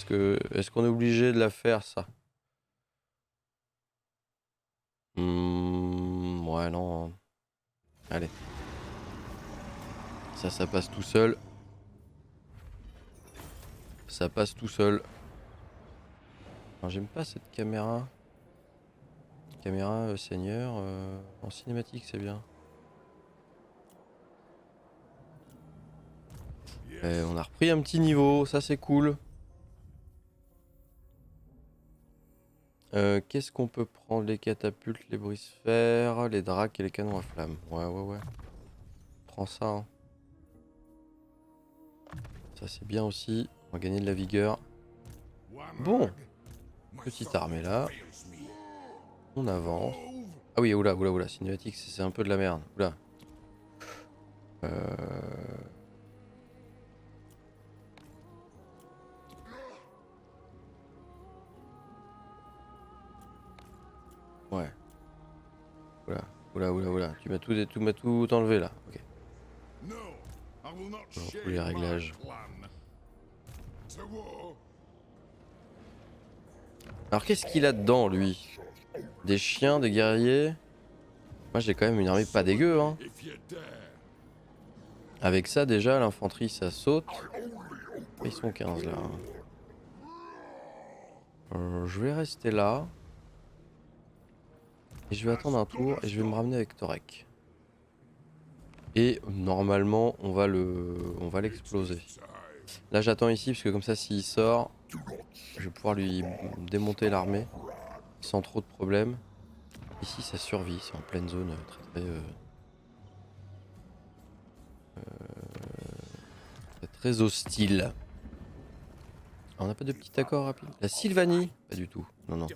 oui. Est-ce qu'on est obligé de la faire, ça? Ouais, non. Allez. Ça passe tout seul. Ça passe tout seul. Alors, j'aime pas cette caméra. Caméra seigneur. En cinématique, c'est bien. Et on a repris un petit niveau, ça c'est cool. Qu'est-ce qu'on peut prendre? Les catapultes, les brise-fer, les dracs et les canons à flammes. Ouais. Prends ça. Hein. Ça c'est bien aussi. On va gagner de la vigueur. Bon. Petite armée là. On avance. Ah oui, oula. Cinématique, c'est un peu de la merde. Oula. Ouais. Oula. Tu m'as tout enlevé là. Ok. Tous les réglages. Alors qu'est-ce qu'il a dedans lui? Des chiens, des guerriers. Moi j'ai quand même une armée pas dégueu hein. Avec ça déjà l'infanterie ça saute. Ils sont 15 là. Je vais rester là. Et je vais attendre un tour et je vais me ramener avec Torek. Et normalement on va l'exploser. Là j'attends ici parce que comme ça s'il sort, je vais pouvoir lui démonter l'armée sans trop de problèmes. Ici ça survit, c'est en pleine zone très hostile. On n'a pas de petit accord rapide. La Sylvanie? Pas du tout. Non.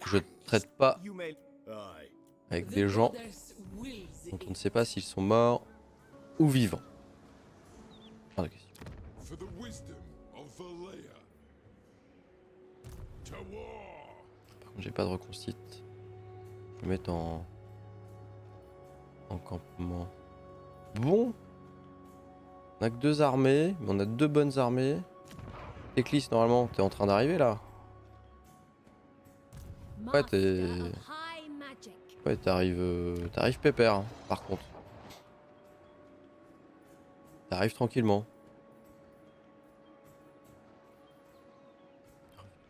Je traite pas avec des gens dont on ne sait pas s'ils sont morts ou vivants. Par contre j'ai pas de reconstitut. Je vais mettre en campement. Bon. On a que 2 armées, mais on a 2 bonnes armées. Teclis, normalement, t'es en train d'arriver là. Ouais, t'arrives pépère, hein, par contre. T'arrives tranquillement.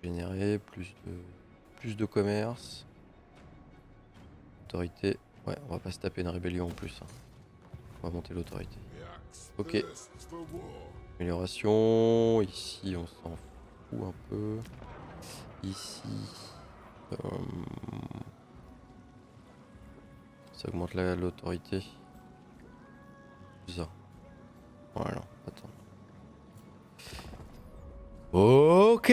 Générer plus de commerce. Autorité. Ouais, on va pas se taper une rébellion en plus. Hein. On va monter l'autorité. Ok. Amélioration. Ici, on s'en fout un peu. Ici. Ça augmente l'autorité. Ça. Voilà, attends. Ok.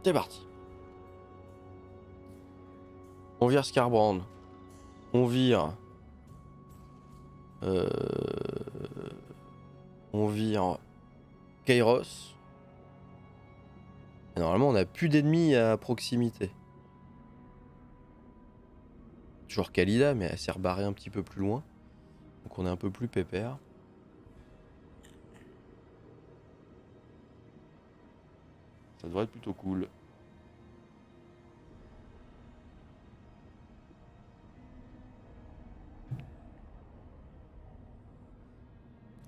C'est parti. On vire Scarbrand. On vire... On vire Kairos. Et normalement, on n'a plus d'ennemis à proximité. Toujours Kalida, mais elle s'est rebarrée un petit peu plus loin. Donc on est un peu plus pépère. Ça devrait être plutôt cool.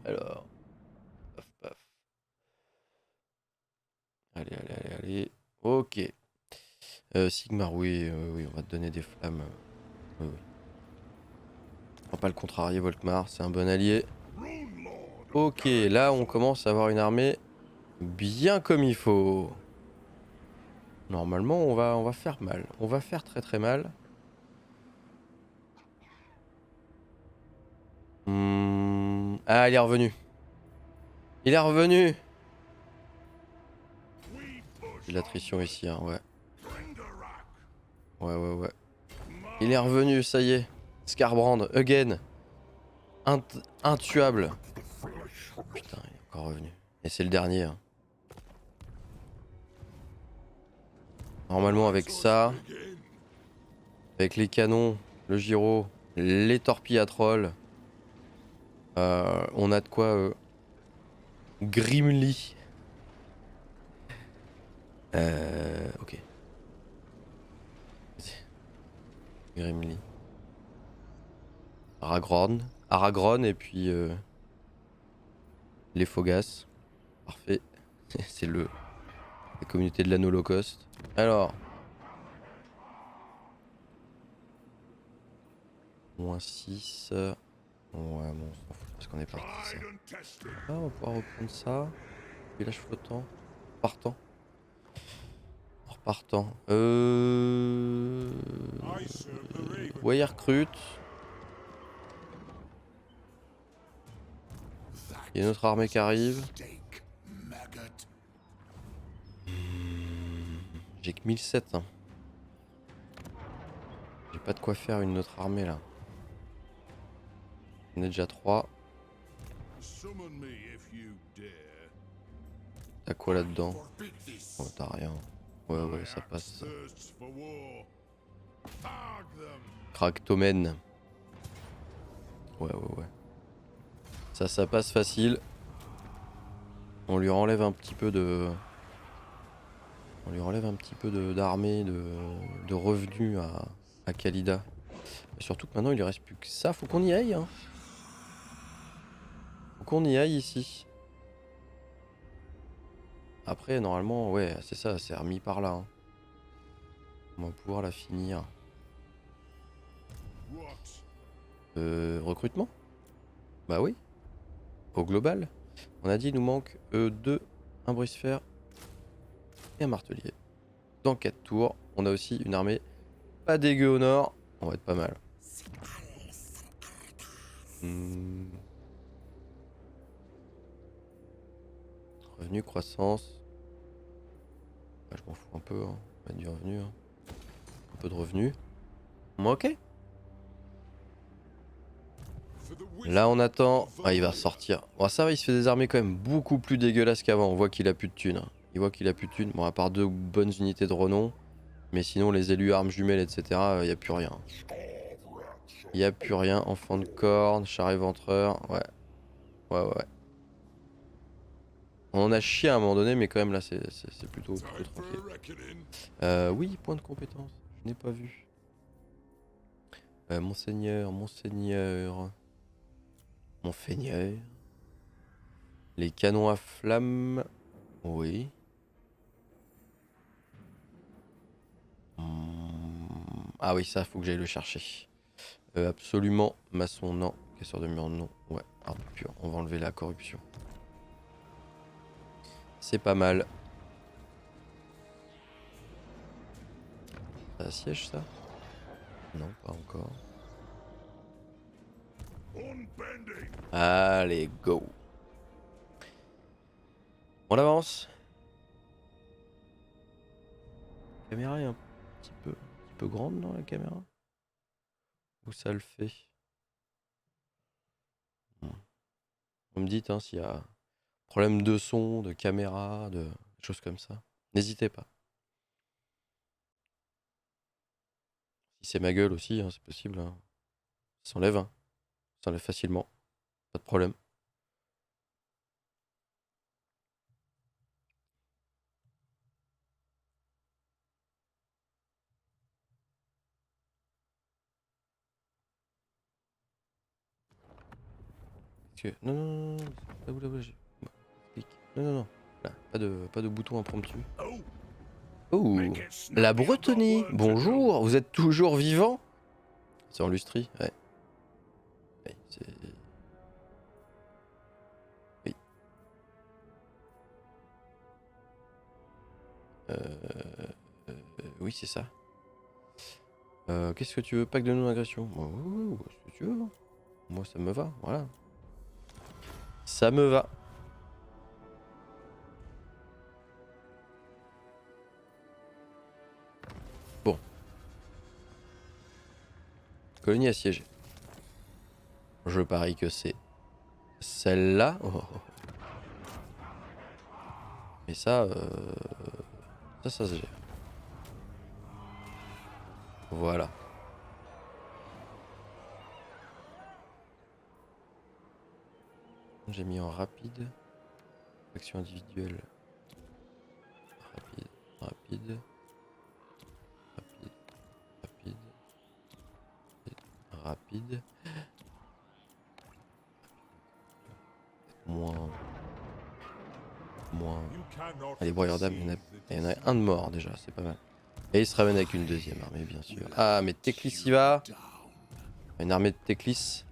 Alors. Paf. Allez. Ok. Sigmar, oui, on va te donner des flammes. Oui. On va pas le contrarier, Volkmar, c'est un bon allié. Ok, là on commence à avoir une armée bien comme il faut. Normalement, on va faire mal. On va faire très mal. Ah, il est revenu. Il est revenu. J'ai de l'attrition ici, hein, ouais. Ouais. Il est revenu, ça y est. Scarbrand, again. Intuable. Putain, il est encore revenu. Et c'est le dernier. Hein. Normalement, avec ça, avec les canons, le gyro, les torpilles à troll. On a de quoi Grimly. Ok. Grimly. Aragorn et puis les Fogas. Parfait. C'est la communauté de l'anneau low cost. Alors. -6. Ouais, bon, on s'en fout parce qu'on est parti. Ça. Ah, on va pouvoir reprendre ça. Village flottant. Partant. Repartant. Wire recrute. Il y a une autre armée qui arrive. J'ai que 1007. Hein. J'ai pas de quoi faire une autre armée là. On est déjà 3. T'as quoi là-dedans? Oh, t'as rien. Ouais, ça passe. Cractomen. Ouais. Ça passe facile. On lui enlève un petit peu de... d'armée, de revenus à Khalida. Surtout que maintenant il lui reste plus que ça. Faut qu'on y aille. Hein. Faut qu'on y aille ici. Après, normalement, ouais, c'est ça, c'est remis par là. Hein. On va pouvoir la finir. Recrutement? Bah oui. Au global. On a dit il nous manque 2, un brise-fer et un martelier. Dans 4 tours, on a aussi une armée pas dégueu au nord. On va être pas mal. Revenu, croissance. Bah, je m'en fous un peu. Hein. On va mettre du revenu. Hein. Un peu de revenu. Ok. Là on attend. Ah, il va sortir. Bon, ça va, il se fait des armées quand même beaucoup plus dégueulasses qu'avant. On voit qu'il a plus de thunes. Il voit qu'il a plus de thunes. Bon, à part 2 bonnes unités de renom. Mais sinon, les élus, armes jumelles, etc., il n'y a plus rien. Il n'y a plus rien. Enfant de corne, char éventreur. Ouais. On en a chié à un moment donné, mais quand même là, c'est plutôt tranquille. Oui, point de compétence. Je n'ai pas vu. Monseigneur. Les canons à flammes. Oui. Ah oui, ça, faut que j'aille le chercher. Absolument. Maçon, non. Casseur de mur, non. Ouais, arme pure. On va enlever la corruption. C'est pas mal. Ça siège, ça? Non, pas encore. Allez, go. On avance. La caméra est un petit peu grande dans la caméra. Où ça le fait? Vous me dites hein, s'il y a problème de son, de caméra, de choses comme ça. N'hésitez pas. Si c'est ma gueule aussi, hein, c'est possible. Hein. Ça s'enlève. Hein. Ça s'enlève facilement. Pas de problème. Non. Là, clique. Non. Là, pas de bouton impromptu. Oh, la Bretonnie. Bonjour, vous êtes toujours vivant? C'est en lustrie, ouais. Oui, c'est... Oui. Oui, c'est ça. Qu'est-ce que tu veux? Pack de non-agression. Oh, ce que tu veux. Moi, ça me va, voilà. Ça me va. Bon. Colonie assiégée. Je parie que c'est celle-là. Oh. Mais ça, ça se gère. Voilà. J'ai mis en rapide. Action individuelle. Rapide, rapide. Rapide, rapide. Rapide. Moins. Allez, broyeur d'âme, il y en a un de mort déjà, c'est pas mal. Et il se ramène avec une deuxième armée, bien sûr. Ah, mais Teclis y va. Une armée de Teclis.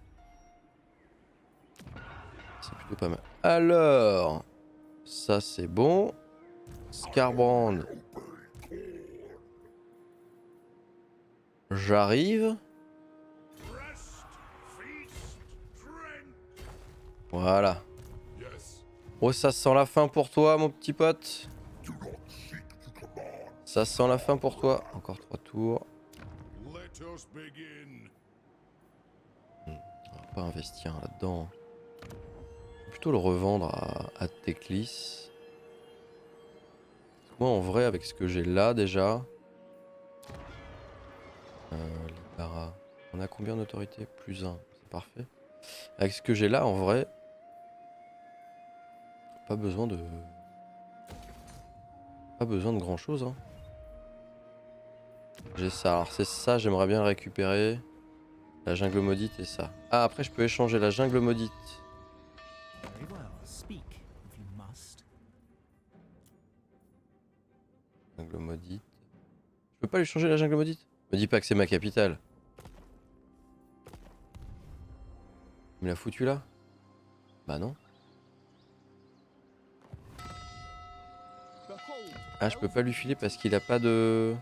C'est plutôt pas mal. Alors, ça c'est bon. Skarbrand. J'arrive. Voilà. Oh, ça sent la fin pour toi, mon petit pote. Ça sent la fin pour toi. Encore 3 tours. On va pas investir là-dedans. Plutôt le revendre à Teclis. Moi, en vrai, avec ce que j'ai là déjà. Libara. On a combien d'autorité? Plus 1. C'est parfait. Avec ce que j'ai là, en vrai. Pas besoin de. Pas besoin de grand chose. Hein. J'ai ça. Alors, c'est ça, j'aimerais bien le récupérer. La jungle maudite et ça. Ah, après, je peux échanger la jungle maudite. Jungle maudite. Je peux pas lui changer la jungle maudite? Me dis pas que c'est ma capitale. Il me l'a foutu là? Bah non. Ah, je peux pas lui filer parce qu'il a pas de...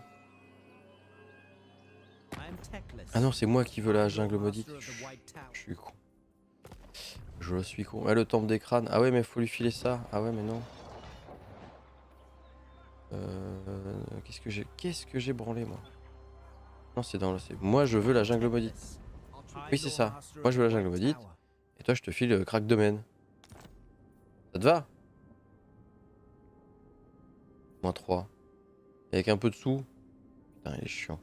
Ah non, c'est moi qui veux la jungle maudite. Je suis con. Je suis con. Ah, le temple des crânes. Ah ouais, mais faut lui filer ça. Ah ouais, mais non. Qu'est-ce que j'ai branlé, moi? Non, c'est dans le... Moi, je veux la jungle maudite. Oui, c'est ça. Moi, je veux la jungle maudite. Et toi, je te file crack domaine. Ça te va? Moins 3. Et avec un peu de sous. Putain, il est chiant.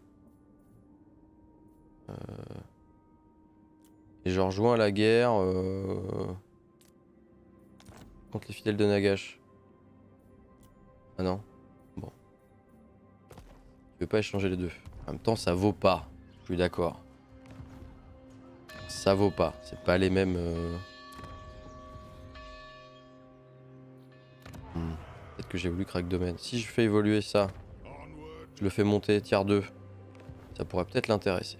Et je rejoins la guerre contre les fidèles de Nagash. Ah non. Bon. Tu veux pas échanger les deux. En même temps, ça vaut pas. Je suis d'accord. Ça vaut pas. C'est pas les mêmes... Peut-être que j'ai voulu crack domaine. Si je fais évoluer ça, je le fais monter tiers 2. Ça pourrait peut-être l'intéresser.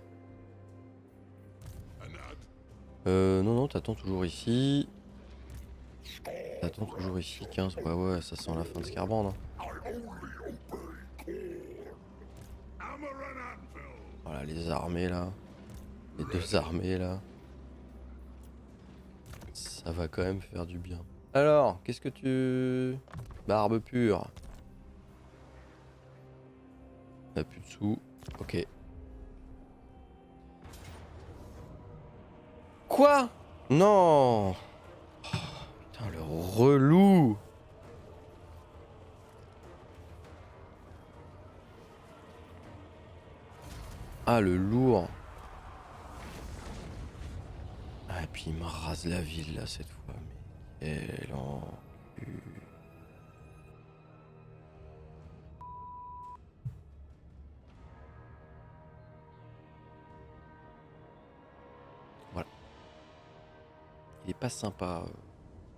Non, non, t'attends toujours ici. T'attends toujours ici, 15. Ouais, ouais, ça sent la fin de Skarbrand. Hein. Voilà, les armées là. Les deux armées là. Ça va quand même faire du bien. Alors, qu'est-ce que tu... Barbe pure. On a plus de sous. Ok. Quoi? Non. Oh, putain, le relou. Ah, le lourd. Ah, et puis il me rase la ville là cette fois. Mais quel encul. Voilà. Il est pas sympa.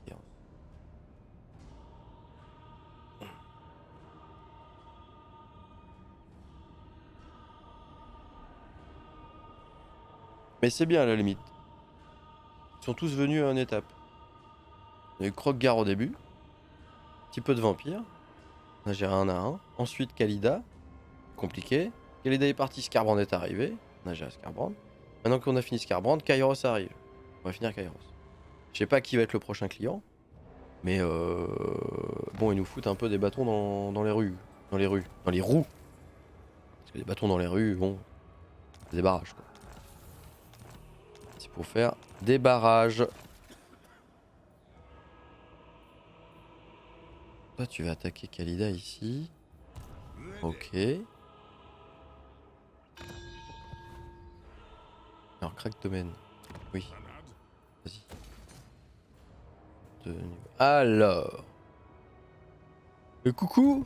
Guéant. Mais c'est bien à la limite. Ils sont tous venus à une étape. On a eu Croque-Gare au début. Un petit peu de vampire. On a géré un à un. Ensuite Kalida. Compliqué. Kalida est parti, Skarbrand est arrivé. On a géré Skarbrand. Maintenant qu'on a fini Skarbrand, Kairos arrive. On va finir Kairos. Je sais pas qui va être le prochain client. Mais bon, ils nous foutent un peu des bâtons dans les rues. Dans les rues. Dans les roues. Parce que des bâtons dans les rues, bon. C'est des barrages quoi. C'est pour faire des barrages. Toi, tu vas attaquer Kalida ici. Ok. Alors, crack domaine. Oui. Vas-y. de niveau. Alors. Le coucou.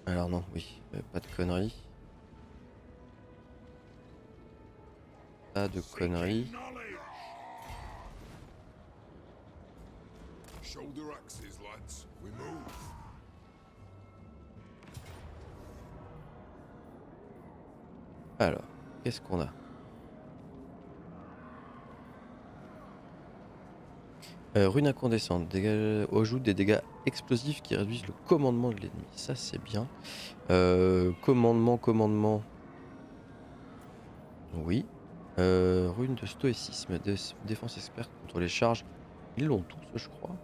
Alors non, oui, pas de conneries. Pas de conneries. Alors, qu'est-ce qu'on a? Rune incandescente, ajoute des dégâts explosifs qui réduisent le commandement de l'ennemi. Ça c'est bien. Commandement. Oui. Rune de stoïcisme, défense experte contre les charges. Ils l'ont tous, je crois.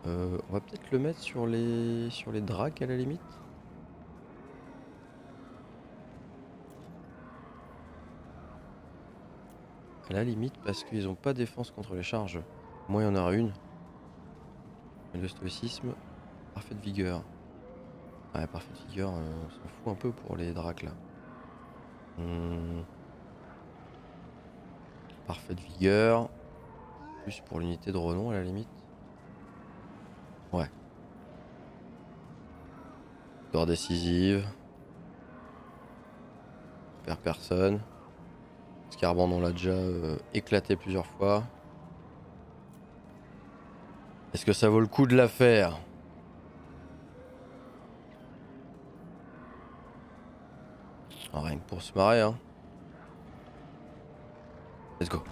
On va peut-être le mettre sur les dracs à la limite. À la limite, parce qu'ils ont pas défense contre les charges. Moi, il y en aura une. Le stoïcisme, parfaite vigueur. Ouais, parfaite vigueur, on s'en fout un peu pour les dracs là. Parfaite vigueur. Plus pour l'unité de renom à la limite. Ouais. Victoire décisive. On perd personne. Scarband on l'a déjà éclaté plusieurs fois. Est-ce que ça vaut le coup de la faire? Rien que pour se marrer, hein. Let's go.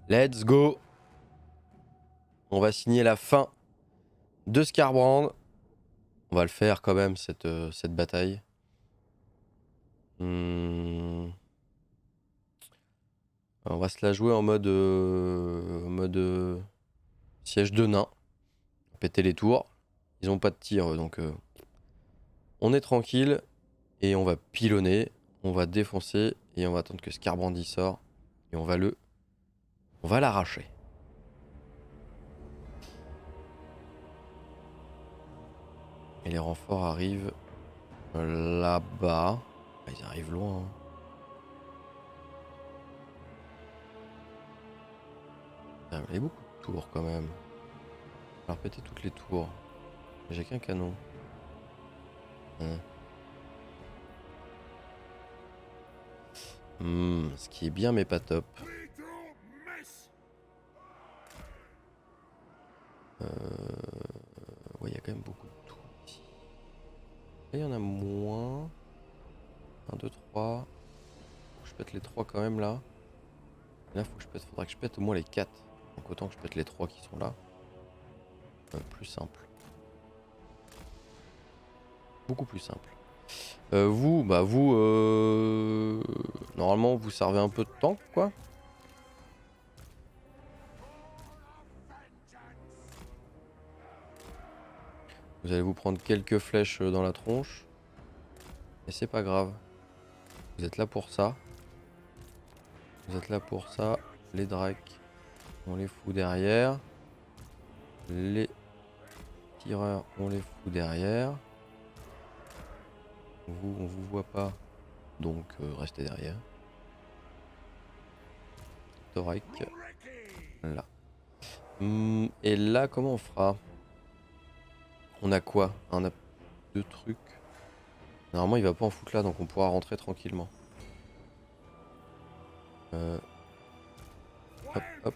Let's go. On va signer la fin de Skarbrand. On va le faire quand même, cette bataille. On va se la jouer en mode siège de nain. Péter les tours. Ils ont pas de tir, donc on est tranquille. Et on va pilonner. On va défoncer. Et on va attendre que Skarbrand y sort. Et on va l'arracher. Et les renforts arrivent là-bas. Ils arrivent loin. Hein. Il y a beaucoup de tours quand même. On va péter toutes les tours. J'ai qu'un canon. Ce qui est bien mais pas top. Ouais, il y a quand même beaucoup de tours ici. Là, il y en a moins. 1, 2, 3. Faut que je pète les 3 quand même là. Là, faudra que je pète au moins les 4. Donc autant que je pète les 3 qui sont là. Plus simple. Beaucoup plus simple. Vous, normalement, vous servez un peu de tank, quoi. Vous allez vous prendre quelques flèches dans la tronche. Et c'est pas grave. Vous êtes là pour ça. Vous êtes là pour ça. Les drakes, on les fout derrière. Les tireurs, on les fout derrière. Vous, on vous voit pas. Donc, restez derrière. Thorac. Là. Et là, comment on fera? On a quoi? On a 2 trucs. Normalement, il va pas en foutre là, donc on pourra rentrer tranquillement. Hop, hop.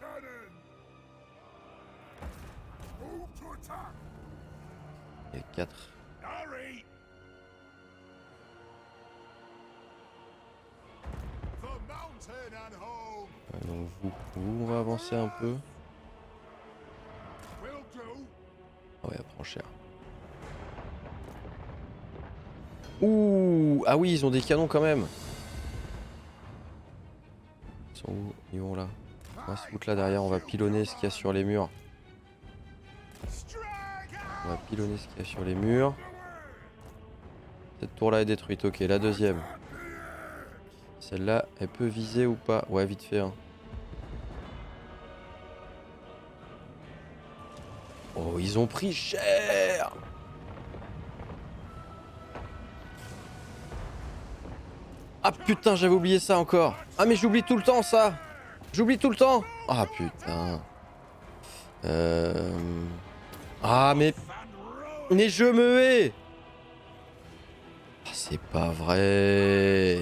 Et 4. Donc vous, on va avancer un peu. Ah ouais, elle prend cher. Ouh! Ah oui, ils ont des canons quand même. Ils sont où? Ils vont là. On va se foutre là derrière, on va pilonner ce qu'il y a sur les murs. On va pilonner ce qu'il y a sur les murs. Cette tour là est détruite, ok, la deuxième. Celle-là, elle peut viser ou pas? Ouais, vite fait. Hein. Oh, ils ont pris cher! Ah putain, j'avais oublié ça encore. Ah mais j'oublie tout le temps ça. J'oublie tout le temps. Ah putain. Ah mais je me hais. Ah, c'est pas vrai.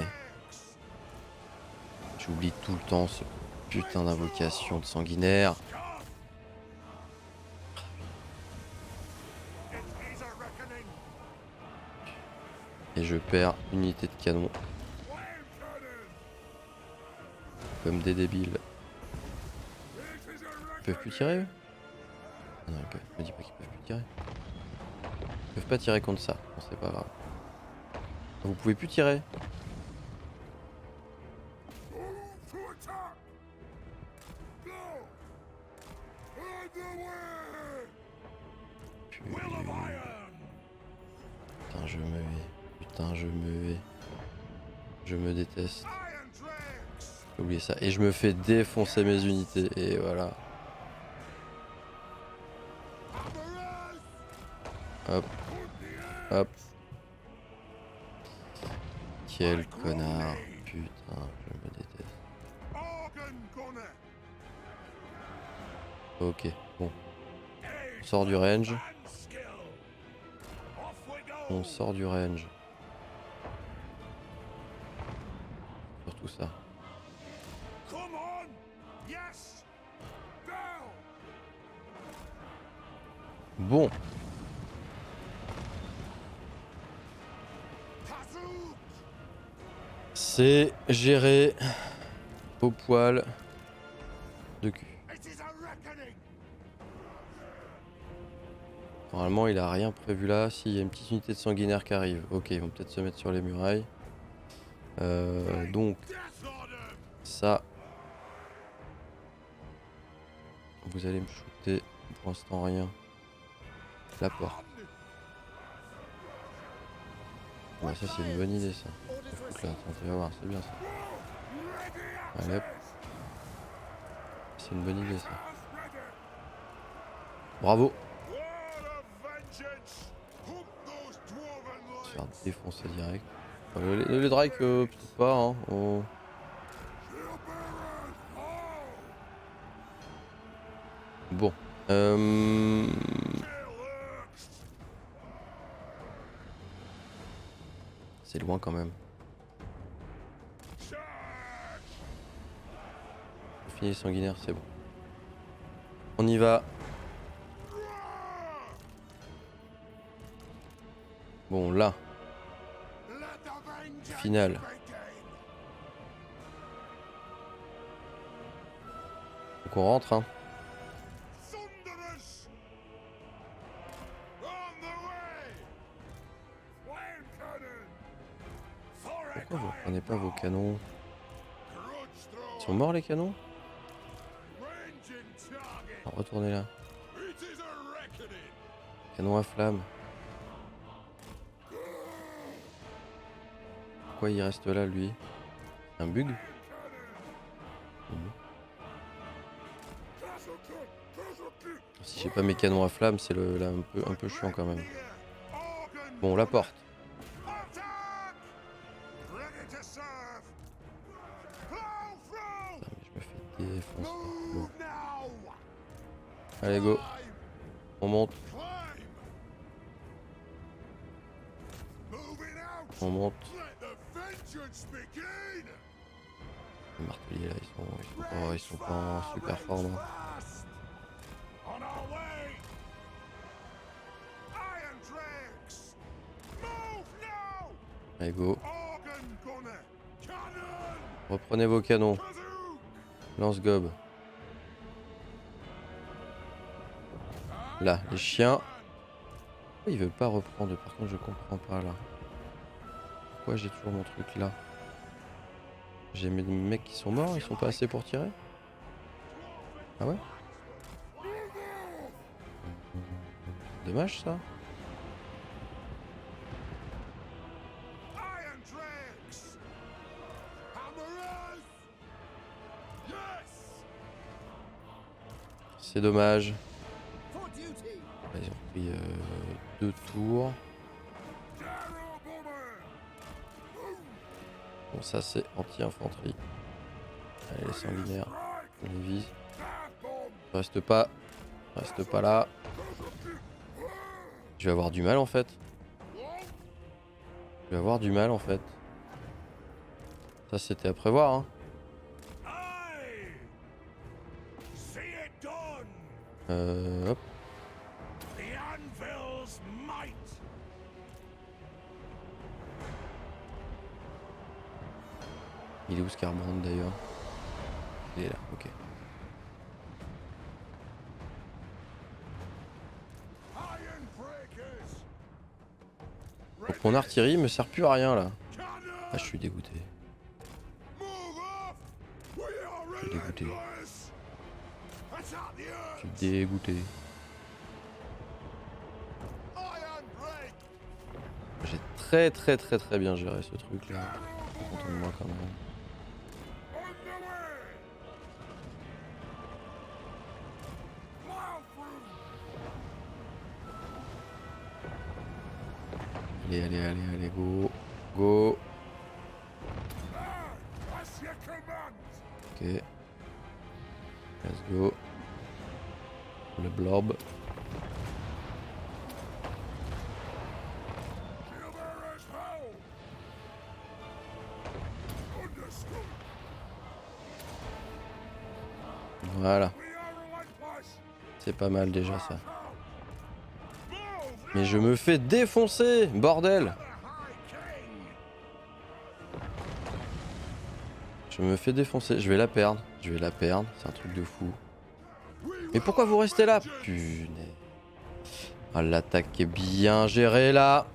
J'oublie tout le temps ce putain d'invocation de sanguinaire. Et je perds une unité de canon. Comme des débiles. Ils peuvent plus tirer eux? Ah non, me dis pas qu'ils peuvent plus tirer. Ils peuvent pas tirer contre ça. Bon, c'est pas grave. Vous pouvez plus tirer. Putain, je me hais. Putain, je me hais. Je me déteste. J'ai oublié ça. Et je me fais défoncer mes unités. Et voilà. Hop. Hop. Quel connard. Putain, je me déteste. Ok, bon. On sort du range. On sort du range. Surtout ça. Bon. C'est géré au poil de cul. Normalement il a rien prévu là. Si, il y a une petite unité de sanguinaire qui arrive. Ok, ils vont peut-être se mettre sur les murailles. Donc ça, vous allez me shooter. Pour l'instant rien. La porte. Ouais, ça c'est une bonne idée ça. Là, attends, tu vas voir, c'est bien ça. Allez hop. C'est une bonne idée ça. Bravo. Se faire défoncer direct. Les Drake, peut-être pas, hein. Oh. Bon. C'est loin quand même. Fini les sanguinaires, c'est bon. On y va. Bon, là. Finale. Donc on rentre, hein. Pourquoi vous prenez pas vos canons? Ils sont morts les canons? Alors, retournez là. Canon à flamme. Pourquoi il reste là lui? Un bug? Si j'ai pas mes canons à flamme, c'est là un peu chiant quand même. Bon, la porte. Putain, mais je me fais défoncer. Bon. Allez, go. On monte. On monte. Les marteliers là, ils sont pas en super forme. Allez, go. Reprenez vos canons. Lance-gobe. Là, les chiens. Pourquoi ils veulent pas reprendre? Par contre, je comprends pas là. Pourquoi j'ai toujours mon truc là? J'ai mes mecs qui sont morts, ils sont pas assez pour tirer? Ah ouais? Dommage ça. C'est dommage. Ils ont pris 2 tours. Bon, ça c'est anti-infanterie. Allez, les sanguinaires. On les vise. Reste pas là. Je vais avoir du mal en fait. Ça c'était à prévoir hein. Hop. Il est où Scarbrand d'ailleurs? Il est là, ok. Donc mon artillerie me sert plus à rien là. Ah je suis dégoûté. Je suis dégoûté. J'ai très bien géré ce truc là. Je suis content de moi quand même. Allez, go. Ok. Let's go. Le blob. Voilà. C'est pas mal déjà ça. Mais je me fais défoncer, bordel! Je me fais défoncer, je vais la perdre, c'est un truc de fou. Mais pourquoi vous restez là? Punaise. Ah, l'attaque est bien gérée là.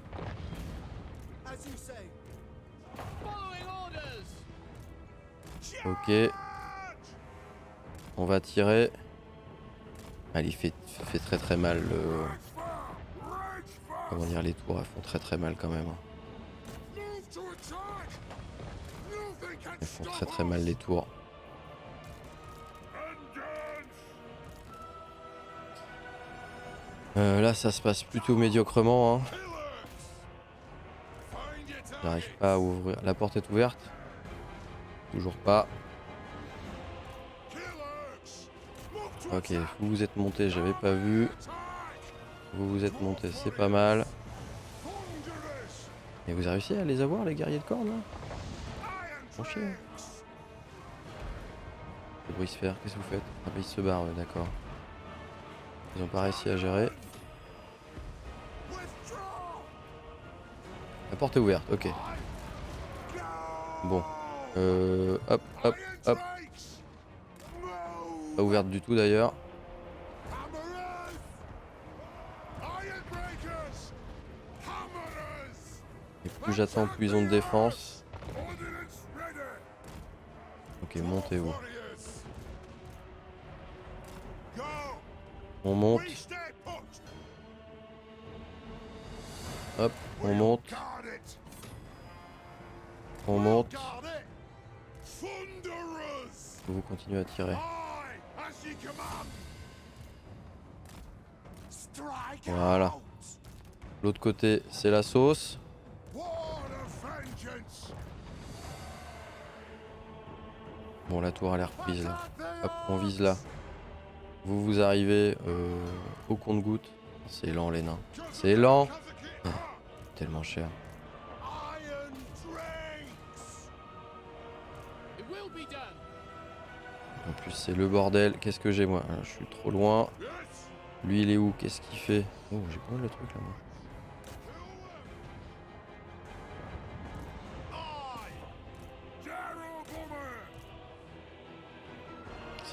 Ok. On va tirer. Elle il fait très mal le... Comment dire, les tours elles font très mal quand même. Elles font très mal les tours. Là ça se passe plutôt médiocrement hein. J'arrive pas à ouvrir. La porte est ouverte. Toujours pas. Ok, vous êtes monté, j'avais pas vu. Vous êtes monté, c'est pas mal. Et vous avez réussi à les avoir les guerriers de corne là? Franchement. Le brise-fer, qu'est-ce que vous faites? Ah bah ils se barrent, ouais, d'accord. Ils ont pas réussi à gérer. La porte est ouverte, ok. Bon. Hop. Pas ouverte du tout d'ailleurs. Et plus j'attends, plus ils ont de défense. Ok, montez où? On monte. Hop, on monte. On monte. Vous continuez à tirer. Voilà. L'autre côté, c'est la sauce. Bon, la tour a l'air prise là. Hop, on vise là. Vous arrivez au compte-gouttes. C'est lent les nains. C'est lent. Tellement cher. En plus c'est le bordel. Qu'est-ce que j'ai moi? Je suis trop loin. Lui il est où? Qu'est-ce qu'il fait? Oh j'ai pas mal de trucs là moi.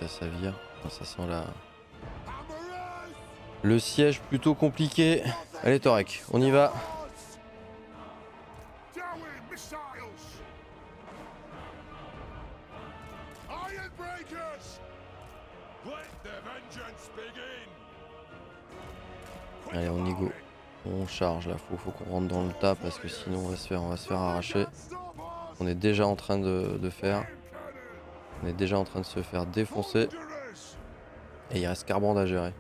Ça vire. Enfin, ça sent la... Le siège plutôt compliqué. Allez Torek, on y va. Allez on y go. On charge là, faut qu'on rentre dans le tas parce que sinon on va se faire arracher. On est déjà en train de faire. On est déjà en train de se faire défoncer. Et il reste Scarbrand à gérer.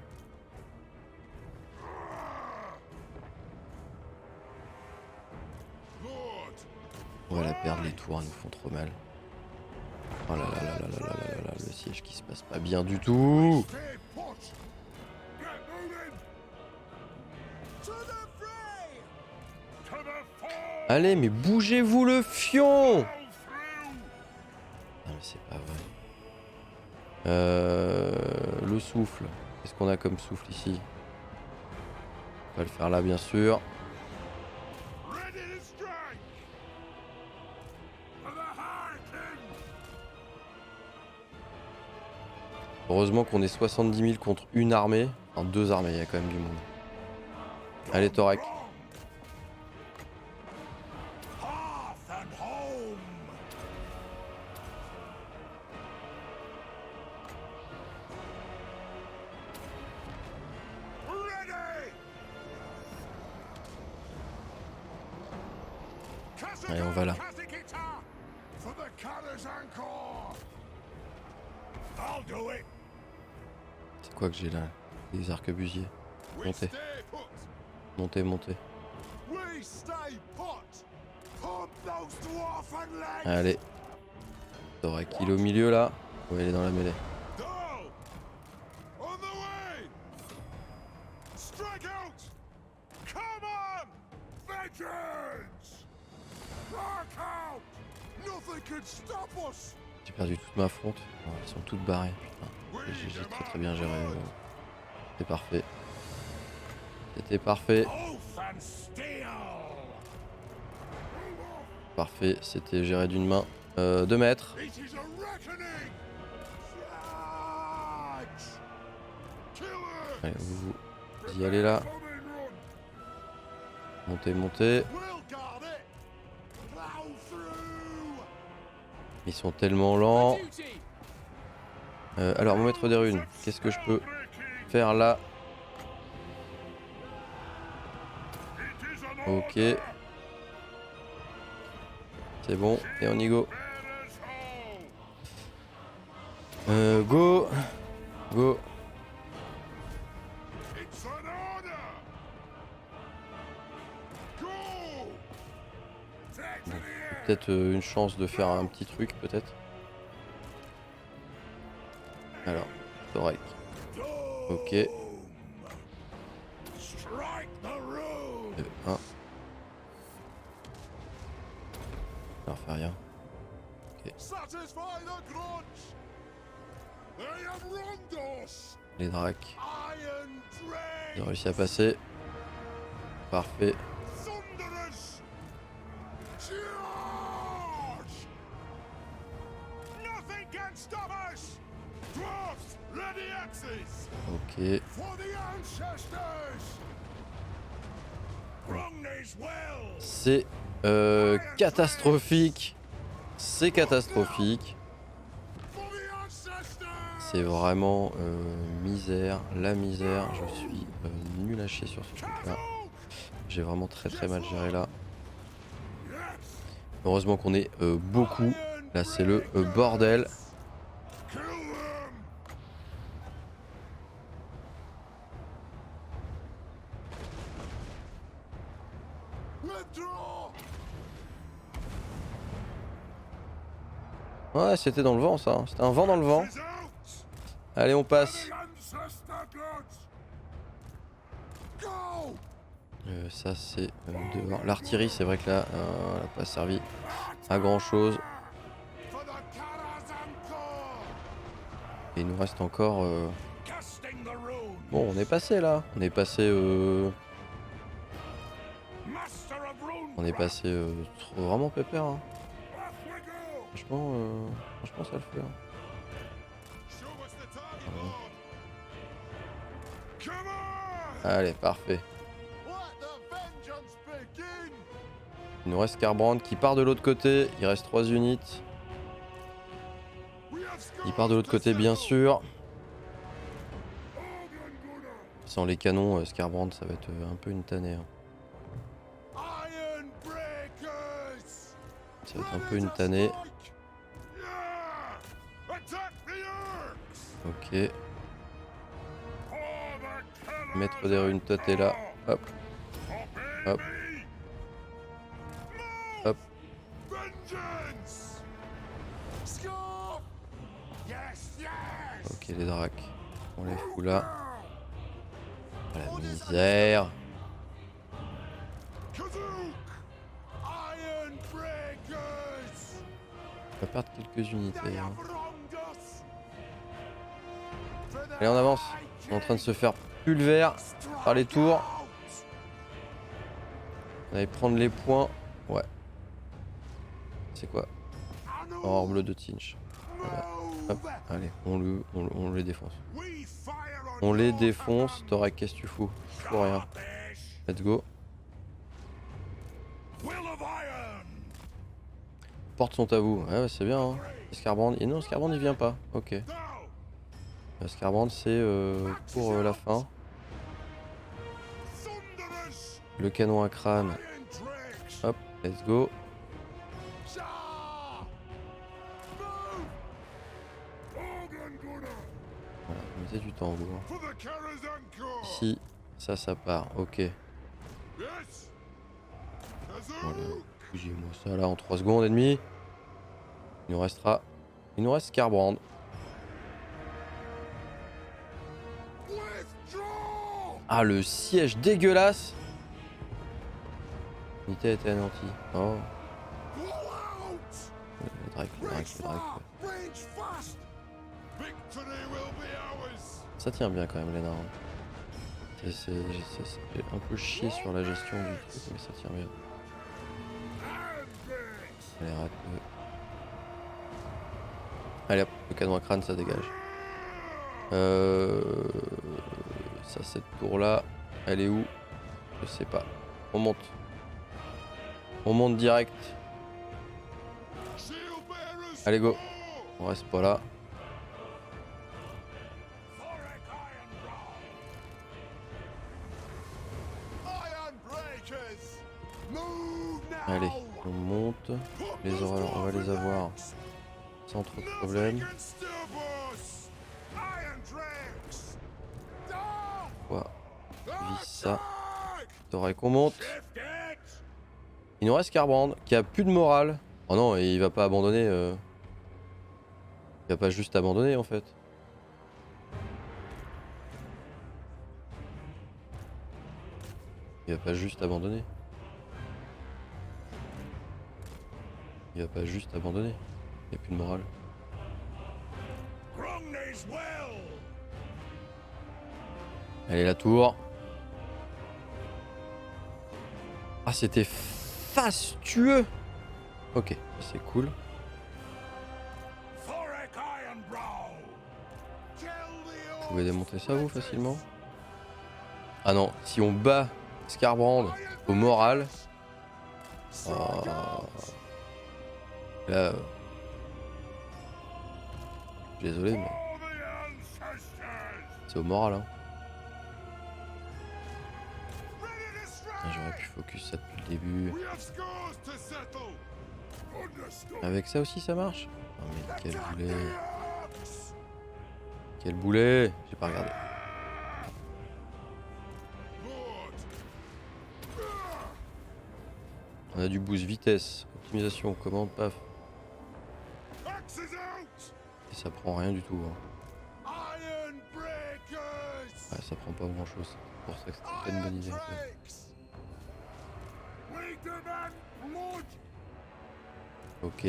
On va la perdre, les tours, elles nous font trop mal. Oh là là là là là là là là là, le siège qui se passe pas bien du tout. Allez, mais bougez-vous le fion! Ah mais c'est pas vrai. Le souffle. Qu'est-ce qu'on a comme souffle ici? On va le faire là bien sûr. Heureusement qu'on est 70 000 contre une armée. Enfin 2 armées, il y a quand même du monde. Allez Torak. Allez, on va là. C'est quoi que j'ai là? Des arquebusiers. Montez. Montez, montez. Allez. Torak, il est au milieu là. Ouais, il est dans la mêlée. J'ai perdu toute ma fronte. Oh, ils sont toutes barrées. Putain. J'ai très très bien géré. C'était parfait. C'était parfait. Parfait. C'était géré d'une main. 2 mètres. Allez, vous y allez là. Montez, montez. Ils sont tellement lents. Alors, mon maître des runes, qu'est-ce que je peux faire là? Ok. C'est bon, et on y go. Go. Go. Bon, peut-être une chance de faire un petit truc, peut-être. Alors, Torak. Ok. 1. Ça leur fait rien. Ok. Les Drakes. Ils ont réussi à passer. Parfait. Ok. C'est catastrophique. C'est catastrophique. C'est vraiment misère. La misère. Je suis nul à chier sur ce truc là. J'ai vraiment très très mal géré là. Heureusement qu'on est beaucoup. Là c'est le bordel. Ouais, c'était dans le vent ça. C'était un vent dans le vent. Allez, on passe. Ça c'est dehors. L'artillerie, c'est vrai que là, elle n'a pas servi à grand chose. Et il nous reste encore. Bon, on est passé là. On est passé. On est passé vraiment pépère. Hein. Franchement, ça le fait. Hein. Allez, parfait. Il nous reste Skarbrand qui part de l'autre côté. Il reste 3 unités. Il part de l'autre côté, bien sûr. Sans les canons, Skarbrand, ça va être un peu une tannée. Hein. Ça va être un peu une tannée. Ok. Maître des runes, toi t'es là. Hop. Hop. Hop. Ok, les dracs. On les fout là. Ah, la misère. On va perdre quelques unités. Hein. Allez, on avance. On est en train de se faire pulvère par les tours. On va prendre les points. Ouais. C'est quoi? Or bleu de Tinch. Voilà. Hop. Allez, on les défonce. On les défonce. Torak, qu'est-ce que tu fous? Pour rien. Let's go. Portes sont à vous. Ouais, c'est bien. Hein. Scarbrand. Et non, Scarbrand il vient pas. Ok. Scarbrand c'est pour la fin. Le canon à crâne. Hop, let's go. Voilà, mettez du temps, vous. Ici, ça part. Ok. Voilà, bougez-moi ça là en 3 secondes et demie. Il nous reste Scarbrand. Ah, le siège dégueulasse. L'unité a été anéantie. Oh. Le Drake. Ça tient bien quand même, les nains. C'est un peu chier sur la gestion du truc, mais ça tient bien. Allez, rate. Allez hop, le canon à crâne, ça dégage. Ça, cette tour là, elle est où? Je sais pas. On monte. On monte direct. Allez go. On reste pas là. Allez, on monte. Les oreurs, on va les avoir sans trop de problème. Quoi? Vise ça. T'aurais qu'on monte. Il nous reste Scarbrand qui a plus de morale. Oh non, et il va pas abandonner. Il va pas juste abandonner en fait. Il va pas juste abandonner. Il va pas juste abandonner. Il n'y a plus de morale. Allez, la tour. Ah, c'était fastueux. Ok, c'est cool. Vous pouvez démonter ça, vous, facilement? Ah non, si on bat Scarbrand au moral... Là... Désolé, mais... C'est au moral, hein. J'aurais pu focus ça depuis le début. Avec ça aussi ça marche? Oh mais quel boulet. Quel boulet. J'ai pas regardé. On a du boost vitesse, optimisation, commande, paf. Et ça prend rien du tout. Hein. Ouais, ça prend pas grand chose. C'est pour ça que c'était pas une bonne idée en fait. Ok.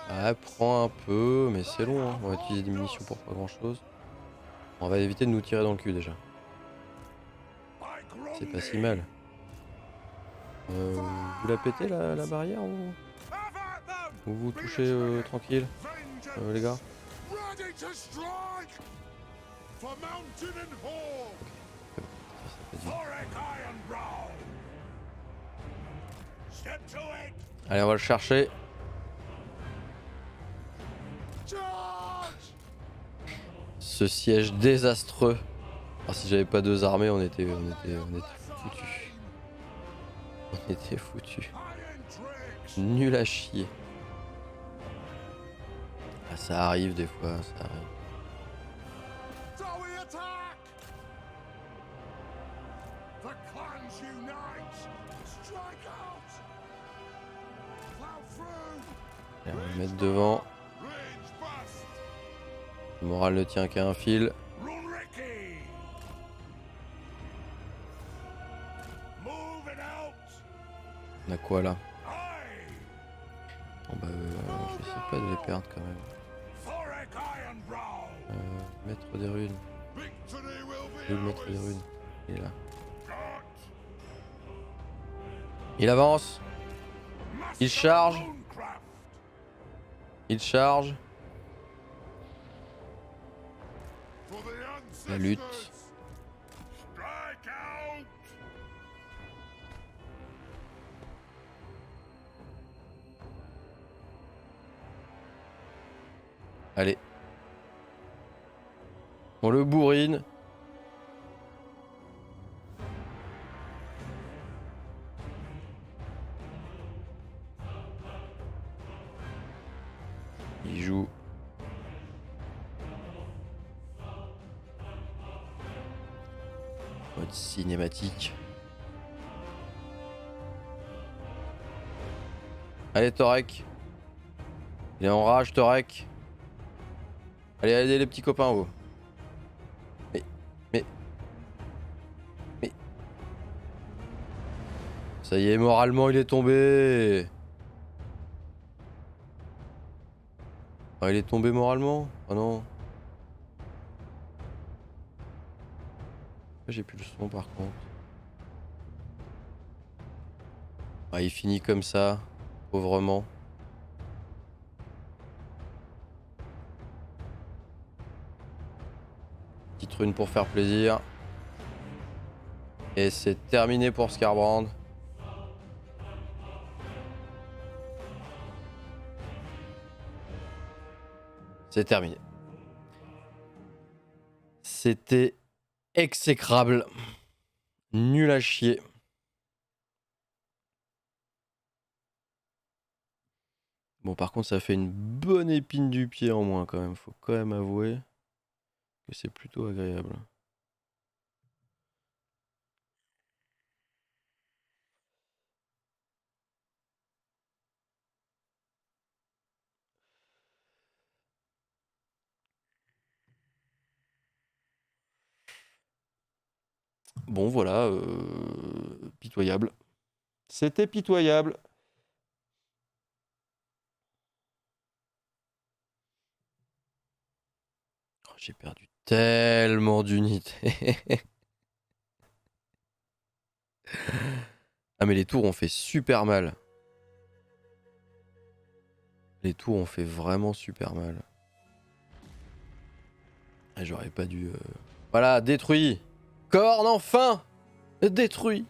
Ah, prends un peu, mais c'est long, hein. On va utiliser des munitions pour pas grand chose. On va éviter de nous tirer dans le cul déjà. C'est pas si mal. Vous la pétez la barrière ou vous touchez tranquille, les gars? Allez, on va le chercher. Ce siège désastreux. Alors, si j'avais pas 2 armées, on était foutus. On était foutus. Nul à chier. Ah, ça arrive des fois, ça arrive. Allez, on va le mettre devant. Le moral ne tient qu'à un fil. On a quoi là? Bon bah j'essaie pas de les perdre quand même. Maître des runes. Le maître des runes. Il est là. Il avance. Il charge. Il charge. La lutte. Allez. On le bourrine. Il joue. Mode cinématique. Allez Torek. Il est en rage Torek. Allez, allez les petits copains oh. Mais. Ça y est, moralement il est tombé. Ah, il est tombé moralement? Oh non. J'ai plus le son par contre. Ah, il finit comme ça, pauvrement. Petite rune pour faire plaisir. Et c'est terminé pour Skarbrand. C'est terminé. C'était exécrable. Nul à chier. Bon, par contre, ça fait une bonne épine du pied en moins quand même. Faut quand même avouer que c'est plutôt agréable. Bon, voilà. Pitoyable. C'était pitoyable. Oh, j'ai perdu tellement d'unités. Ah mais les tours ont fait super mal. Les tours ont fait vraiment super mal. Ah, j'aurais pas dû... Voilà, détruit. Corne enfin. Détruit.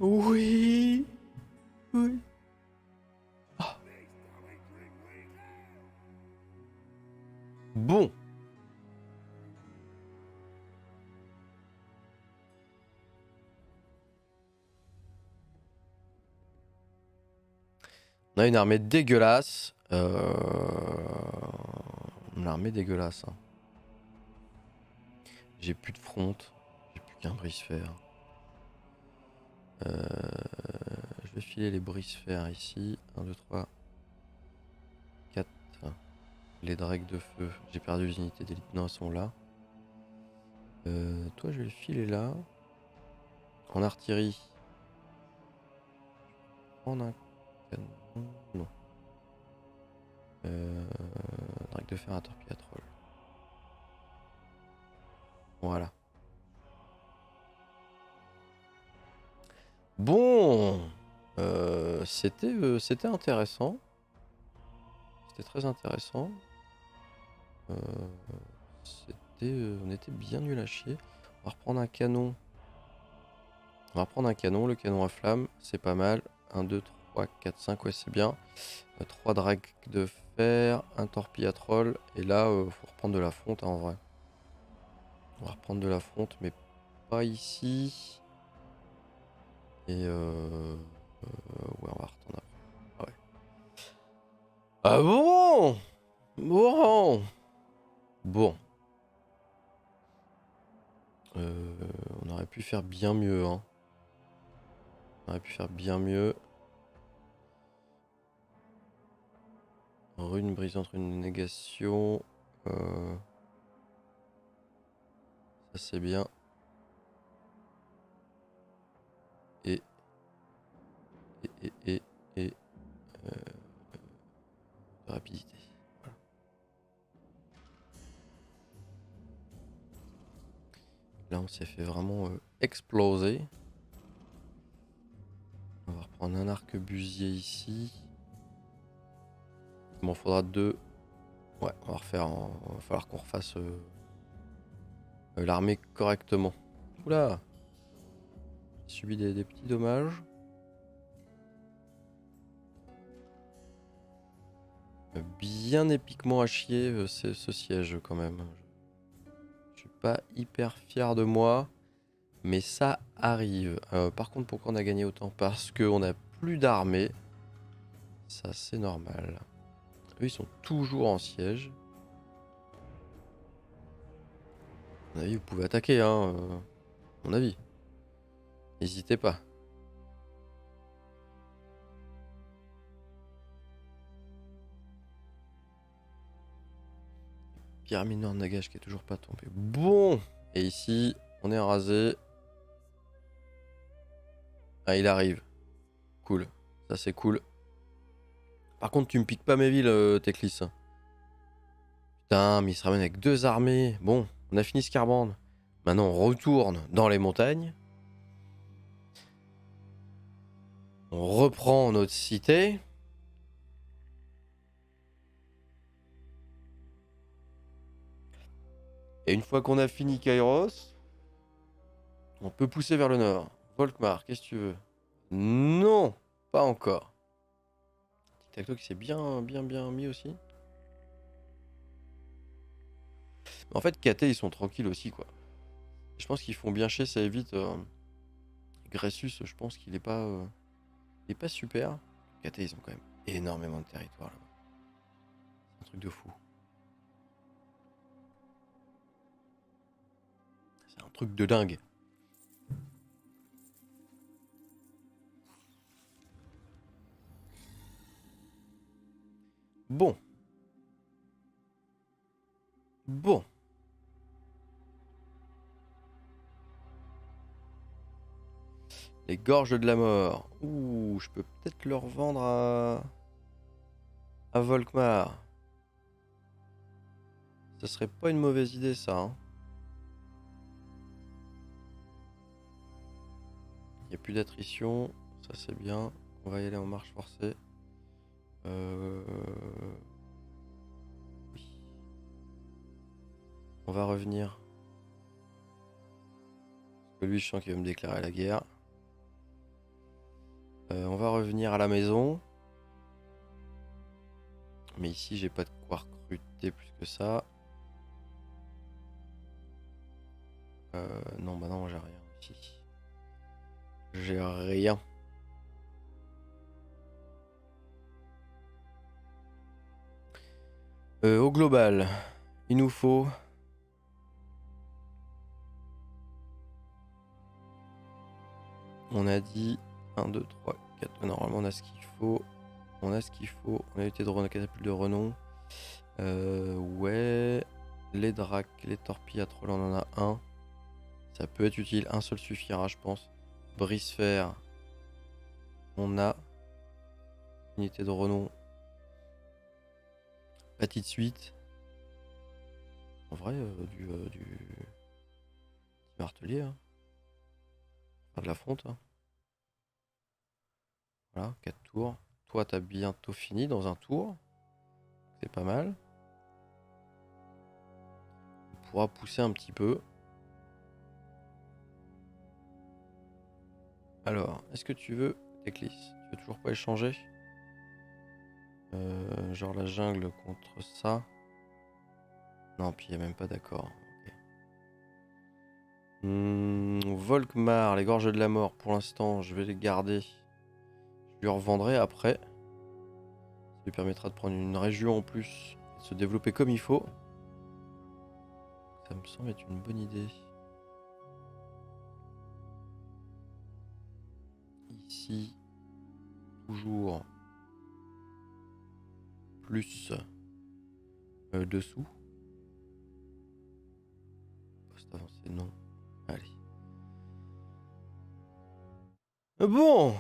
Oui. Oui. Oh. Bon. On a une armée dégueulasse. Une armée dégueulasse. Hein. J'ai plus de front. J'ai plus qu'un brise-fer. Je vais filer les brise-fer ici. 1, 2, 3, 4. Les drags de feu. J'ai perdu les unités d'élite. Non, elles sont là. Toi, je vais le filer là. En artillerie. En un canon. Non. Drag de fer à torpille à troll. Voilà. Bon. C'était intéressant. C'était très intéressant. On était bien nul à chier. On va reprendre un canon. On va reprendre un canon. Le canon à flamme, c'est pas mal. 1, 2, 3, 4, 5. Ouais, c'est bien. 3 drags de fer. Un torpille à troll. Et là, faut reprendre de la fonte hein, en vrai. On va reprendre de la fonte, mais pas ici. Et ouais, on va retourner après. Ah ouais. Ah bon. Bon. On a aurait pu faire bien mieux, hein. On aurait pu faire bien mieux. Rune brisante, rune négation. Ça c'est bien. Et euh, rapidité. Voilà. Là on s'est fait vraiment exploser. On va reprendre un arquebusier ici. Bon, faudra 2. Ouais, on va refaire. Il va falloir qu'on refasse l'armée correctement. Oula! J'ai subi des petits dommages. Bien épiquement à chier ce siège quand même. Je suis pas hyper fier de moi, mais ça arrive. Par contre, pourquoi on a gagné autant? Parce qu'on a plus d'armée. Ça, c'est normal. Eux, ils sont toujours en siège. À mon avis, vous pouvez attaquer, hein. À mon avis. N'hésitez pas. Pyramide Nord Nagash qui est toujours pas tombé. Bon! Et ici, on est rasé. Ah, il arrive. Cool. Ça, c'est cool. Par contre, tu me piques pas mes villes, Teclis. Putain, mais il se ramène avec 2 armées. Bon, on a fini Scarband. Maintenant, on retourne dans les montagnes. On reprend notre cité. Et une fois qu'on a fini Kairos, on peut pousser vers le nord. Volkmar, qu'est-ce que tu veux? Non, pas encore. Tic-tac-toe qui s'est bien mis aussi. En fait, KT, ils sont tranquilles aussi, quoi. Je pense qu'ils font bien chier, ça évite. Gressus, je pense qu'il est pas super. KT, ils ont quand même énormément de territoire là-bas. C'est un truc de fou. C'est un truc de dingue. Bon. Bon. Les gorges de la mort. Ouh, je peux peut-être le revendre à Volkmar. Ce serait pas une mauvaise idée, ça. Hein. Il n'y a plus d'attrition. Ça, c'est bien. On va y aller en marche forcée. Oui. On va revenir. Parce que lui, je sens qu'il va me déclarer la guerre. On va revenir à la maison. Mais ici, j'ai pas de quoi recruter plus que ça. Non, bah non, j'ai rien ici. J'ai rien. Au global, il nous faut... On a dit 1, 2, 3, 4. Normalement, on a ce qu'il faut. On a ce qu'il faut. On a été de renom, catapulte de renom. Ouais. Les dracs, les torpilles à troll, on en a un. Ça peut être utile. Un seul suffira, je pense. Brise-fer. On a. Unité de renom. Pas tout de suite. En vrai, du martelier. Hein. Enfin, de la fonte. Hein. Voilà, 4 tours. Toi, t'as bientôt fini dans un tour. C'est pas mal. On pourra pousser un petit peu. Alors, est-ce que tu veux Teclis? Tu veux toujours pas échanger? Genre la jungle contre ça. Non, puis il n'y a même pas d'accord. Okay. Volkmar, les gorges de la mort, pour l'instant, je vais les garder. Je lui revendrai après. Ça lui permettra de prendre une région en plus, de se développer comme il faut. Ça me semble être une bonne idée. Ici, toujours plus dessous. Poste avancé, non. Allez. Bon.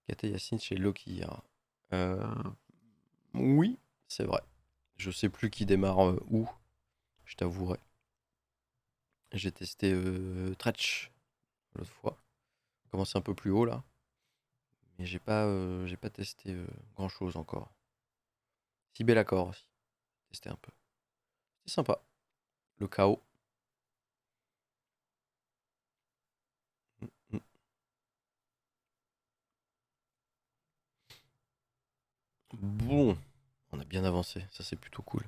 Kata Yacine chez Loki. Oui, c'est vrai. Je sais plus qui démarre où. Je t'avouerai. J'ai testé Tretch l'autre fois. Commencé un peu plus haut là. Mais j'ai pas testé grand chose encore. Si bel accord aussi. Testé un peu. C'est sympa. Le chaos. Mm, mm. Bon. On a bien avancé. Ça c'est plutôt cool.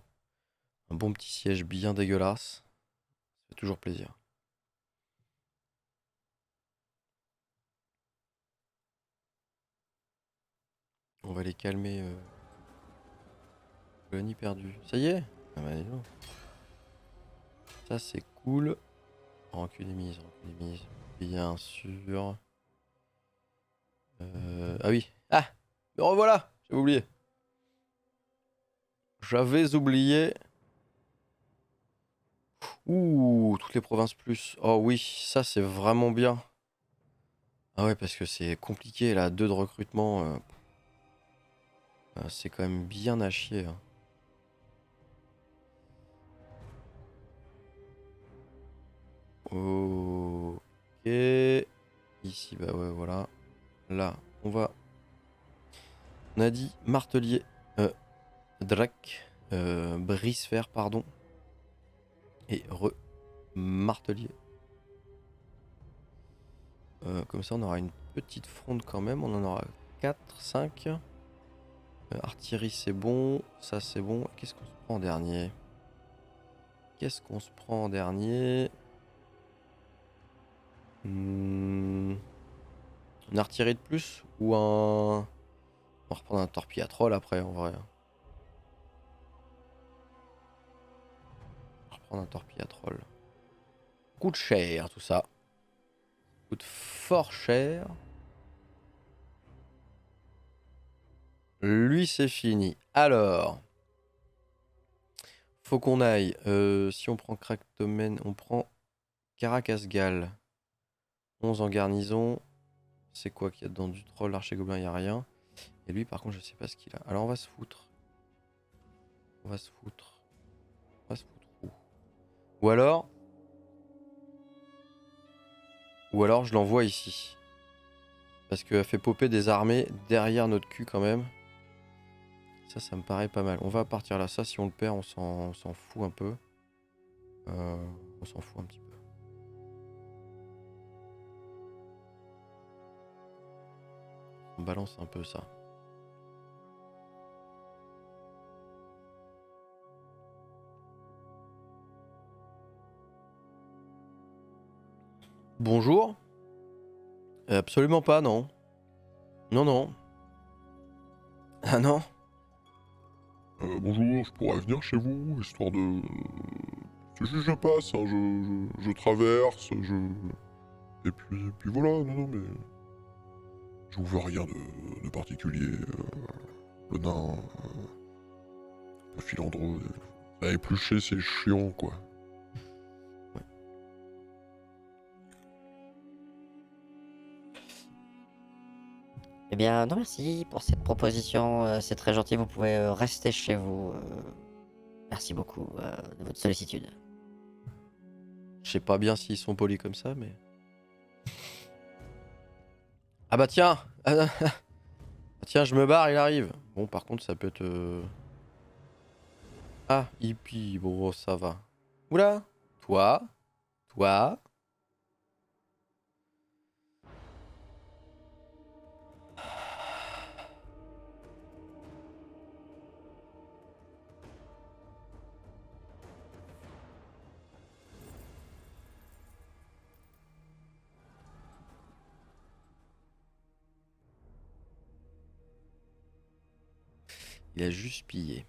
Un bon petit siège bien dégueulasse. Ça fait toujours plaisir. On va les calmer. Colonie perdue. Ça y est. Ah bah, dis donc. Ça c'est cool. Rancune émise, rancune émise. Bien sûr. Ah oui. Ah, me revoilà. J'avais oublié. J'avais oublié. Ouh, toutes les provinces plus. Oh oui, ça c'est vraiment bien. Ah ouais, parce que c'est compliqué là, 2 de recrutement. C'est quand même bien à chier, hein. Ok. Ici, bah ouais, voilà. Là, on va. On a dit martelier. Drac. Brise-fer, pardon. Et martelier. Comme ça, on aura une petite fronde quand même. On en aura 4, 5. Artillerie, c'est bon. Ça, c'est bon. Qu'est-ce qu'on se prend en dernier? Qu'est-ce qu'on se prend en dernier? Une artillerie de plus? Ou un... On va reprendre un torpille à troll après, en vrai. On va reprendre un torpille à troll. Coûte cher, tout ça. Coûte fort cher. Lui, c'est fini. Alors... Faut qu'on aille. Si on prend Cractomen, on prend Caracas-Gal. 11 en garnison. C'est quoi qu'il y a dedans du troll, l'archer gobelin, il n'y a rien. Et lui, par contre, je sais pas ce qu'il a. Alors, on va se foutre. On va se foutre. On va se foutre où? Ou alors... Ou alors, je l'envoie ici. Parce qu'elle fait popper des armées derrière notre cul, quand même. Ça me paraît pas mal. On va partir là. Ça, si on le perd, on s'en fout un peu. On s'en fout un petit peu. On balance un peu ça. Bonjour. Absolument pas, non. Non, non. Ah non. Bonjour, je pourrais venir chez vous, histoire de... C'est juste je passe, hein, je traverse, Et puis voilà, non, mais... Je vous veux rien de particulier. Le nain... Le filandreux... À éplucher, c'est chiant, quoi. Eh bien, non merci pour cette proposition, c'est très gentil, vous pouvez rester chez vous. Merci beaucoup de votre sollicitude. Je sais pas bien s'ils sont polis comme ça, mais... Ah bah tiens. Ah, tiens, je me barre, il arrive. Bon, par contre, ça peut être... Ah, hippie, bon, ça va. Oula. Toi. Toi. Il a juste pillé.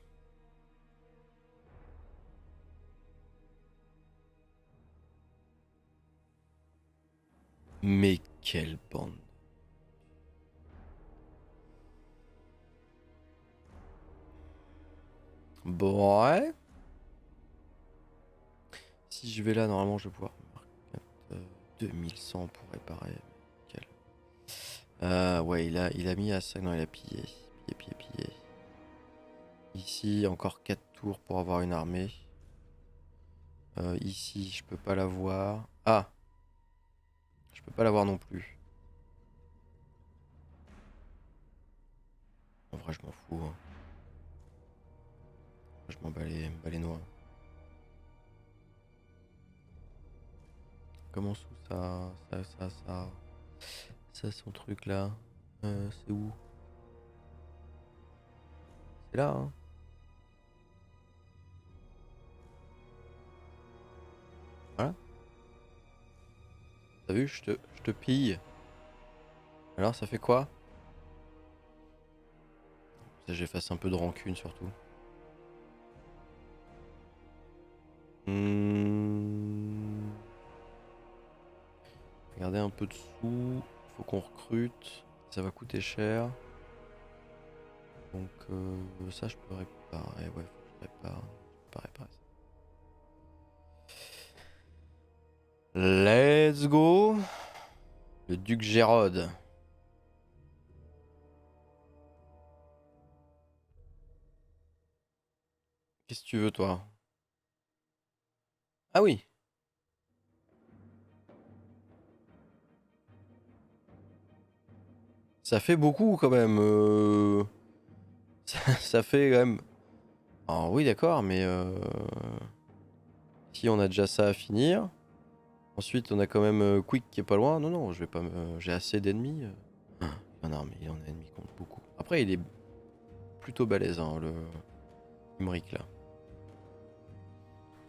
Mais Quelle bande. Bon, ouais. Si je vais là, normalement, je vais pouvoir marquer 2100 pour réparer. Nickel. Ouais, il a mis à ça. Non, il a pillé. Pillé. Ici, encore 4 tours pour avoir une armée. Ici, je peux pas l'avoir. Ah! Je peux pas l'avoir non plus. En vrai, je m'en fous. Hein. Je m'en bats les noix. Comment sous ça? Ça, son truc là. C'est où? C'est là, hein? Voilà. T'as vu, je te pille. Alors, ça fait quoi? Ça, j'efface un peu de rancune surtout. Regardez un peu de sous. Faut qu'on recrute. Ça va coûter cher. Donc ça je peux réparer. Ouais, faut que je répare. Je peux pas réparer ça. Let's go. Le duc Gérode. Qu'est-ce que tu veux toi? Ah oui. Ça fait beaucoup quand même. Ça fait quand même. Ah oui d'accord, mais si on a déjà ça à finir. Ensuite on a quand même Quick qui est pas loin. Non non, je vais pas me. J'ai assez d'ennemis. Il en a armé, il en a ennemi compte beaucoup. Après il est plutôt balèze hein, le Imric là.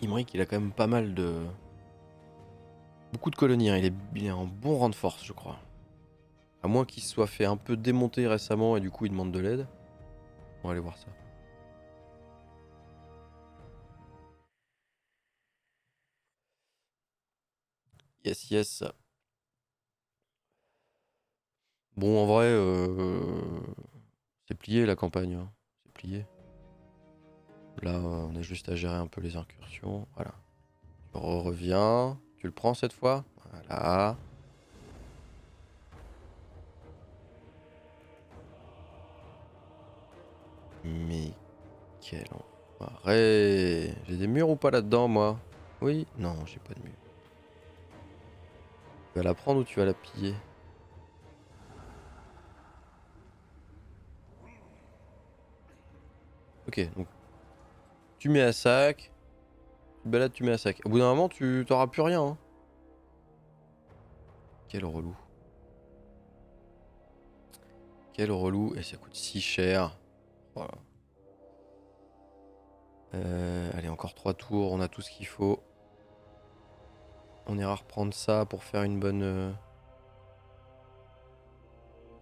Imric il a quand même pas mal de. Beaucoup de colonies, hein. Il est en bon rang de force je crois. À moins qu'il se soit fait un peu démonter récemment et du coup il demande de l'aide. On va aller voir ça. Yes, yes. Bon, en vrai, c'est plié la campagne. Hein. C'est plié. Là, on a juste à gérer un peu les incursions. Voilà. Tu reviens. Tu le prends cette fois. Voilà. Mais quel enfoiré. J'ai des murs ou pas là-dedans, moi? Oui? Non, j'ai pas de mur. Tu vas la prendre ou tu vas la piller? Ok, donc tu mets à sac. Tu balades, tu mets à sac. Au bout d'un moment, tu t'auras plus rien. Hein. Quel relou. Quel relou. Et ça coûte si cher. Voilà. Allez, encore 3 tours. On a tout ce qu'il faut. On ira reprendre ça pour faire une bonne...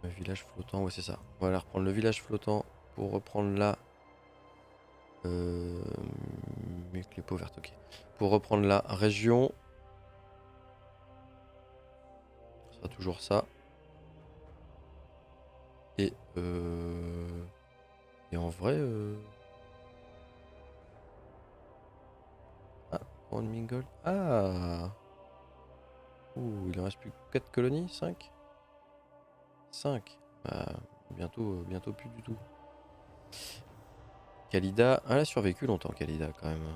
village flottant. Ouais, c'est ça. On va aller reprendre le village flottant pour reprendre la... mais que les peaux vertes, ok. Pour reprendre la région. Ce sera toujours ça. Et en vrai... Ah, One Mingle. Ah. Ouh, il en reste plus que 4 colonies, 5. 5. Bah, bientôt plus du tout. Kalida. Ah, elle a survécu longtemps, Kalida, quand même.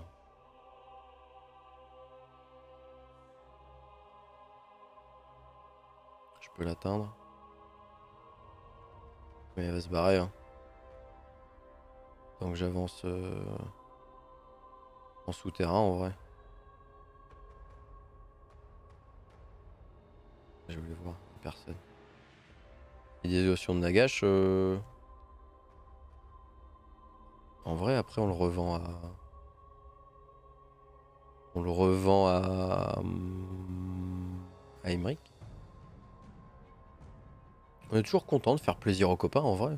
Je peux l'atteindre. Mais elle va se barrer, hein. Donc j'avance en souterrain, en vrai. Je voulais voir, personne. Il y a des notions de Nagash. En vrai, après, on le revend à... On le revend à Emmerich. On est toujours content de faire plaisir aux copains, en vrai.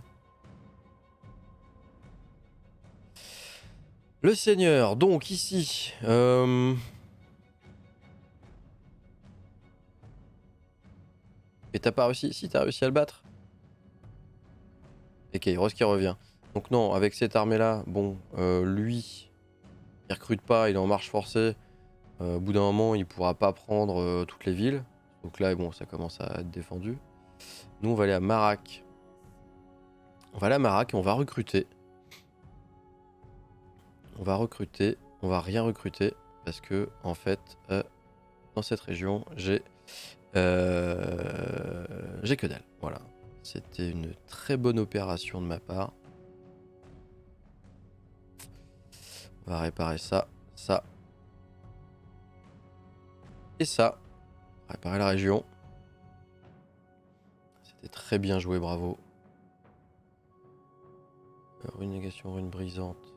Le Seigneur, donc ici... Et t'as pas réussi? Si, t'as réussi à le battre. Et Kairos qui revient. Donc non, avec cette armée-là, bon, lui, il recrute pas, il est en marche forcée. Au bout d'un moment, il pourra pas prendre toutes les villes. Donc là, bon, ça commence à être défendu. Nous, on va aller à Marak. On va aller à Marak et on va recruter. On va recruter. On va rien recruter. Parce que, en fait, dans cette région, j'ai que dalle. Voilà. C'était une très bonne opération de ma part. On va réparer ça, ça. Et ça. Réparer la région. C'était très bien joué, bravo. Rune négation, rune brisante.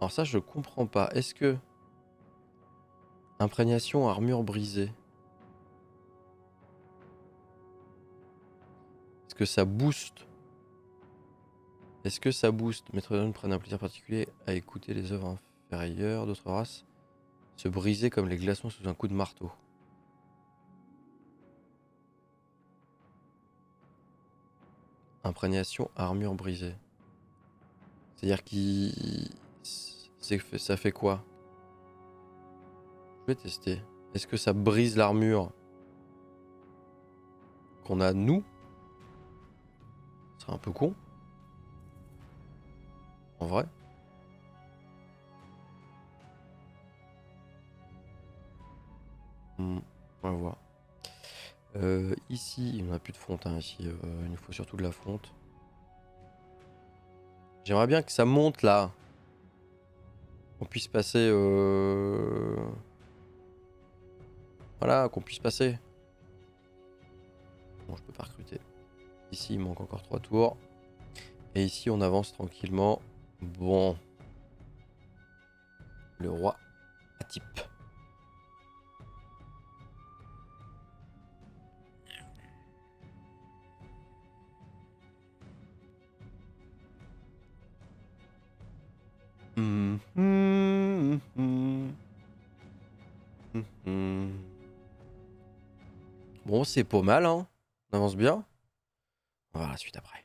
Alors ça, je comprends pas. Est-ce que... Imprégnation, armure brisée. Est-ce que ça booste? Est-ce que ça booste? Maître d'homme prennent un plaisir particulier à écouter les œuvres inférieures d'autres races se briser comme les glaçons sous un coup de marteau. Imprégnation, armure brisée. C'est-à-dire qu'il... Ça fait quoi? Je vais tester. Est-ce que ça brise l'armure qu'on a nous? C'est un peu con. En vrai. On va voir. Ici, il n'y en a plus de fonte. Hein, ici, il nous faut surtout de la fonte. J'aimerais bien que ça monte là. Qu'on puisse passer... Voilà, qu'on puisse passer. Bon, je peux pas recruter. Ici, il manque encore 3 tours. Et ici, on avance tranquillement. Bon. Le roi à type. Bon, c'est pas mal, hein. On avance bien. On va voir la suite après.